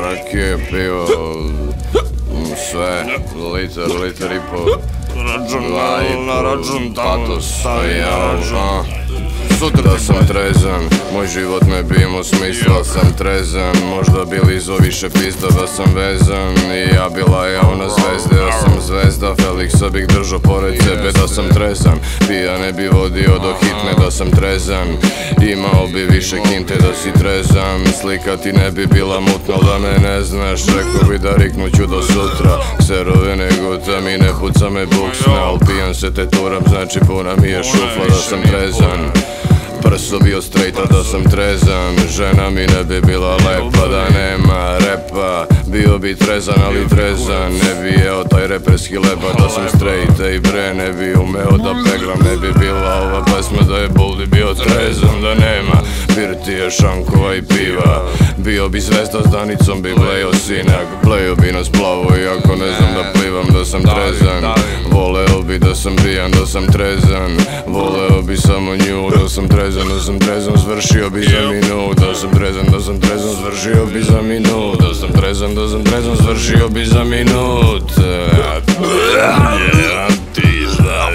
rakije, pivo, sve, liter i po. Na račun tamo stavi na račun. Sutra da sam trezan, moj život ne bi imao smisla, sam trezan. Možda bi lizo više pizda da sam vezan. I ja bila javna zvezda, ja sam zvezda. Feliksa bih držao pored sebe da sam trezan. Pija ne bi vodio do hitne da sam trezan. Imao bi više kinte da si trezan. Slika ti ne bi bila mutna da me ne znaš. Rekao bi da riknuću do sutra. Kserove ne gutam i ne puca me buksna. Al pijan se te turam, znači puna mi je šufa da sam trezan. Prso bio straighta da sam trezan. Žena mi ne bi bila lepa da nema repa. Bio bi trezan, ali trezan. Ne bi jeo taj reperski leba da sam straight. Ej bre, ne bi umeo da pegram. Ne bi bila ova pesma da je Buldi bio trezan. Da nema birtije, šankova i piva. Bio bi zvezda s Danicom, bi blejo sinak. Blejo bi nas plavo, iako ne znam da plivam da sam trezan. Voleo bi da sam pijan, da sam trezan. Voleo bi samo nju, da sam trezan. Da sam trezan, zvršio bi za minut. Da sam trezan, zvršio bi za minut. Da sam trezan, zvršio bi za minut. Ti znaš,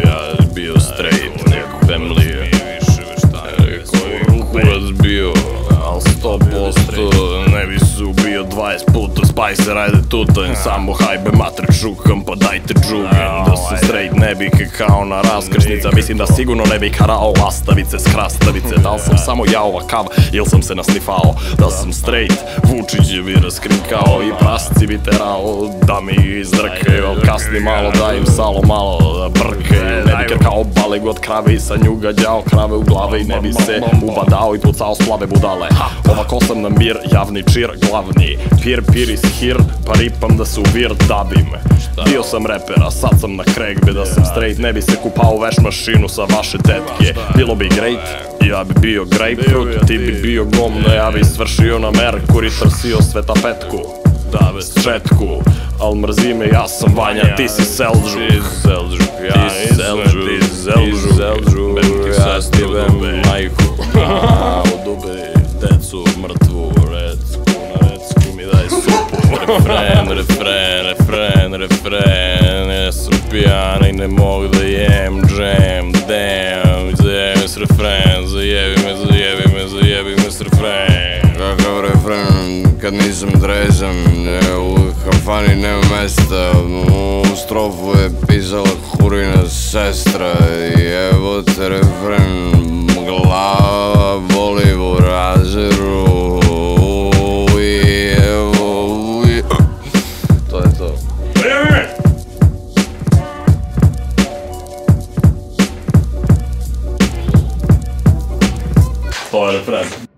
ja bio straight, neku family. Koji kurac bio, al 100% ne bi su bio 20 puta Spicer, ajde tutanj, samo hajbe mater čukam, pa dajte džugem. Da sam straight ne bi kao na raskrsnica. Mislim da sigurno ne bi karao lastavice s krastavice. Da li sam samo ja ova kava ili sam se nasnifao. Da sam straight, Vučić bi raskrinkao i prasci bi terao da mi izdrkaju. Al kasni malo da im salo malo da brkaju. Ne bi krkao baleg od krave i sa nju gađao krave u glave. I ne bi se ubadao i pucao s plave budale. Ovako sam na mir, javni čir, glavni pir is hir, pa ripam da se u vir dabim. Bio sam reper, a sad sam na krekbe. Da sam straight, ne bi se kupao veš mašinu sa vaše tetke. Bilo bi great, ja bi bio grapefruit. Ti bi bio gomno, ja bi svršio na Merkur i trsio sveta petku. Da bez četku, al mrzi me, ja sam Vanja, ti si Selđuk. Ja stivem majku. Odube decu mrtvu, recku mi daj supu. Refren, ja sam pijan i ne mogu da jem džem, damn. Zajebi me s refren, zajebi me s refren. Kakav refren kad nisam trezan. U kafani nema mesta. U strofu je pisala Hurina sestra. I evo te refren, glava boli u razeru. I evo, to je to. To je refren.